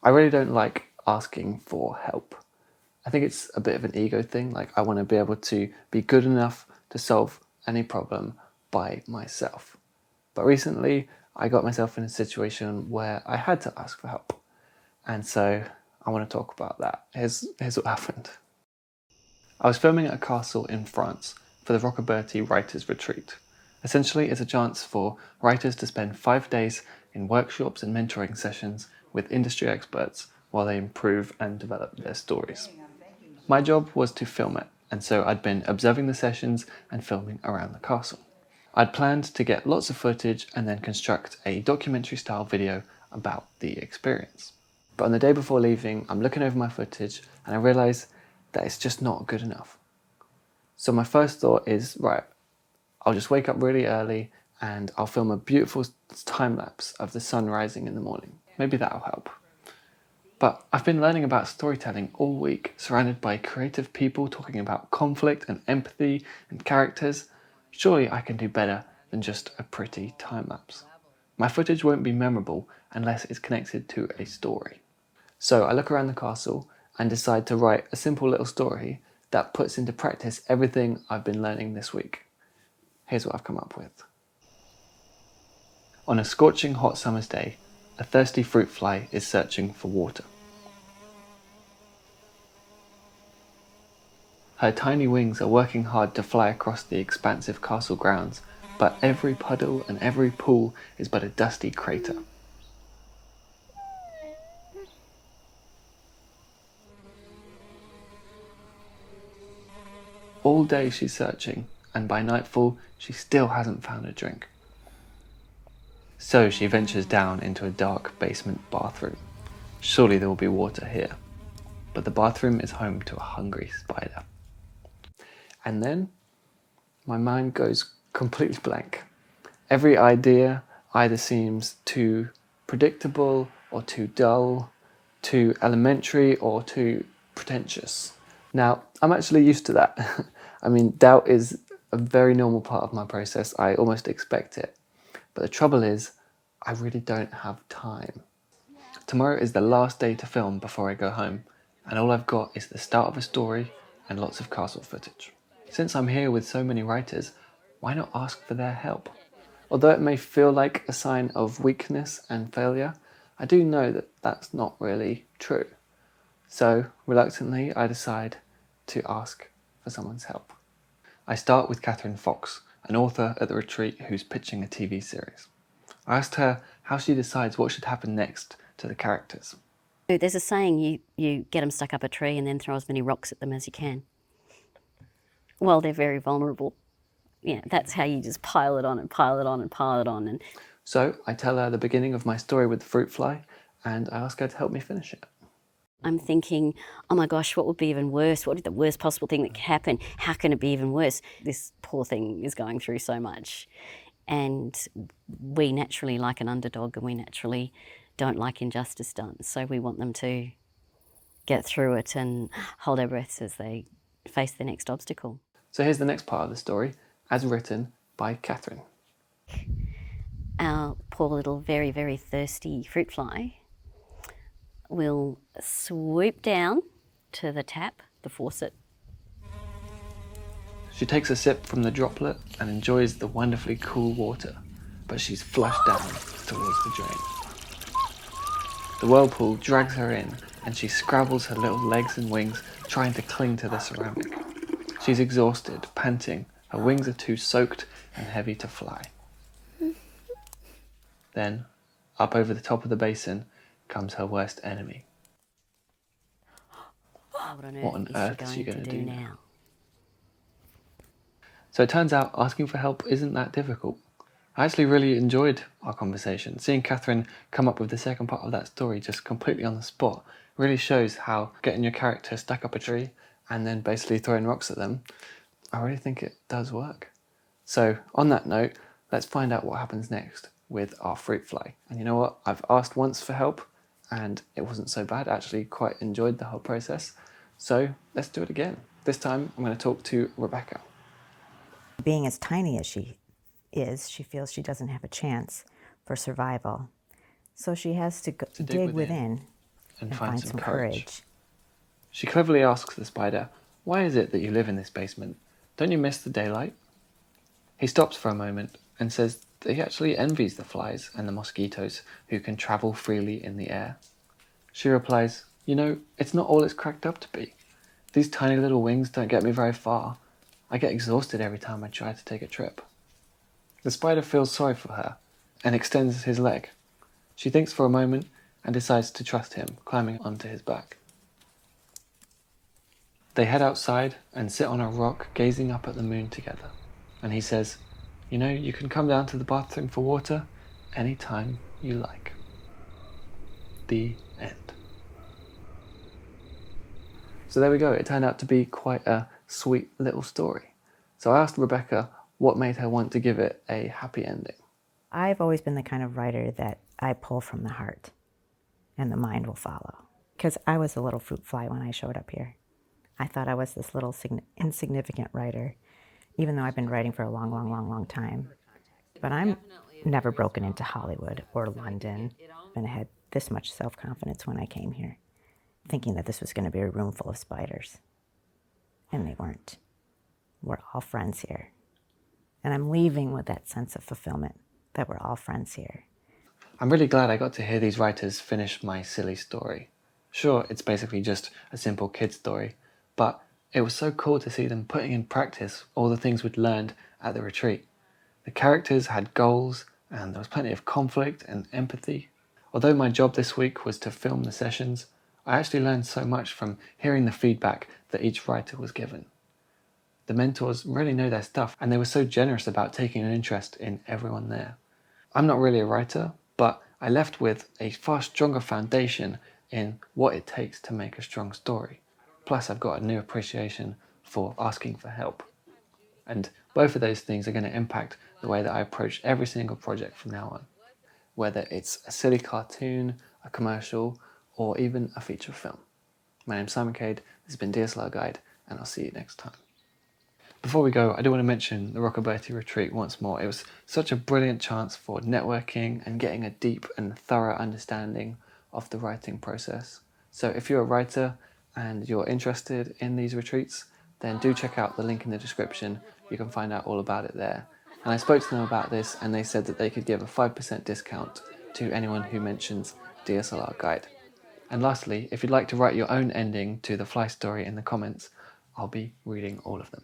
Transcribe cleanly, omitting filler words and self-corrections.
I really don't like asking for help. I think it's a bit of an ego thing. Like, I want to be able to be good enough to solve any problem by myself. But recently, I got myself in a situation where I had to ask for help. And so I want to talk about that. Here's what happened. I was filming at a castle in France for the Rocaberti Writers Retreat. Essentially, it's a chance for writers to spend 5 days in workshops and mentoring sessions with industry experts while they improve and develop their stories. My job was to film it, and so I'd been observing the sessions and filming around the castle. I'd planned to get lots of footage and then construct a documentary-style video about the experience. But on the day before leaving, I'm looking over my footage and I realise that it's just not good enough. So my first thought is, right, I'll just wake up really early and I'll film a beautiful time lapse of the sun rising in the morning. Maybe that'll help. But I've been learning about storytelling all week, surrounded by creative people talking about conflict and empathy and characters. Surely I can do better than just a pretty time lapse. My footage won't be memorable unless it's connected to a story. So I look around the castle and decide to write a simple little story that puts into practice everything I've been learning this week. Here's what I've come up with. On a scorching hot summer's day, a thirsty fruit fly is searching for water. Her tiny wings are working hard to fly across the expansive castle grounds, but every puddle and every pool is but a dusty crater. All day she's searching, and by nightfall she still hasn't found a drink. So she ventures down into a dark basement bathroom. Surely there will be water here. But the bathroom is home to a hungry spider. And then my mind goes completely blank. Every idea either seems too predictable or too dull, too elementary or too pretentious. Now, I'm actually used to that. I mean, doubt is a very normal part of my process. I almost expect it. But the trouble is, I really don't have time. Tomorrow is the last day to film before I go home, and all I've got is the start of a story and lots of castle footage. Since I'm here with so many writers, why not ask for their help? Although it may feel like a sign of weakness and failure, I do know that that's not really true. So, reluctantly, I decide to ask for someone's help. I start with Catherine Fox, an author at the retreat who's pitching a TV series. I asked her how she decides what should happen next to the characters. There's a saying, you get them stuck up a tree and then throw as many rocks at them as you can. Well, they're very vulnerable. Yeah, that's how you just pile it on and pile it on and pile it on. And so I tell her the beginning of my story with the fruit fly, and I ask her to help me finish it. I'm thinking, oh my gosh, what would be even worse? What is the worst possible thing that could happen? How can it be even worse? This poor thing is going through so much. And we naturally like an underdog, and we naturally don't like injustice done. So we want them to get through it and hold their breaths as they face the next obstacle. So here's the next part of the story, as written by Catherine. Our poor little very, very thirsty fruit fly will swoop down to the tap, the faucet. She takes a sip from the droplet and enjoys the wonderfully cool water, but she's flushed down towards the drain. The whirlpool drags her in, and she scrabbles her little legs and wings, trying to cling to the ceramic. She's exhausted, panting. Her wings are too soaked and heavy to fly. Then, up over the top of the basin, comes her worst enemy. What on earth is she going to do now? So it turns out asking for help isn't that difficult. I actually really enjoyed our conversation. Seeing Catherine come up with the second part of that story just completely on the spot really shows how getting your character stuck up a tree and then basically throwing rocks at them, I really think it does work. So on that note, let's find out what happens next with our fruit fly. And you know what? I've asked once for help and it wasn't so bad. I actually quite enjoyed the whole process. So let's do it again. This time I'm going to talk to Rebecca. Being as tiny as she is, she feels she doesn't have a chance for survival. So she has to dig within and find some courage. She cleverly asks the spider, "Why is it that you live in this basement? Don't you miss the daylight?" He stops for a moment and says that he actually envies the flies and the mosquitoes who can travel freely in the air. She replies, "You know, it's not all it's cracked up to be. These tiny little wings don't get me very far. I get exhausted every time I try to take a trip." The spider feels sorry for her and extends his leg. She thinks for a moment and decides to trust him, climbing onto his back. They head outside and sit on a rock gazing up at the moon together. And he says, "You know, you can come down to the bathroom for water anytime you like." The end. So there we go. It turned out to be quite a sweet little story. So I asked Rebecca what made her want to give it a happy ending. I've always been the kind of writer that I pull from the heart, and the mind will follow. Because I was a little fruit fly when I showed up here. I thought I was this little insignificant writer, even though I've been writing for a long, long, long, long time. But I'm never broken into Hollywood or London, and I had this much self-confidence when I came here, thinking that this was going to be a room full of spiders. And they weren't. We're all friends here. And I'm leaving with that sense of fulfillment, that we're all friends here. I'm really glad I got to hear these writers finish my silly story. Sure, it's basically just a simple kid story, but it was so cool to see them putting in practice all the things we'd learned at the retreat. The characters had goals, and there was plenty of conflict and empathy. Although my job this week was to film the sessions, I actually learned so much from hearing the feedback that each writer was given. The mentors really know their stuff, and they were so generous about taking an interest in everyone there. I'm not really a writer, but I left with a far stronger foundation in what it takes to make a strong story. Plus, I've got a new appreciation for asking for help. And both of those things are going to impact the way that I approach every single project from now on, whether it's a silly cartoon, a commercial, or even a feature film. My name's Simon Cade, this has been DSLRguide, and I'll see you next time. Before we go, I do want to mention the Rocaberti Retreat once more. It was such a brilliant chance for networking and getting a deep and thorough understanding of the writing process. So if you're a writer and you're interested in these retreats, then do check out the link in the description. You can find out all about it there. And I spoke to them about this, and they said that they could give a 5% discount to anyone who mentions DSLRguide. And lastly, if you'd like to write your own ending to the fly story in the comments, I'll be reading all of them.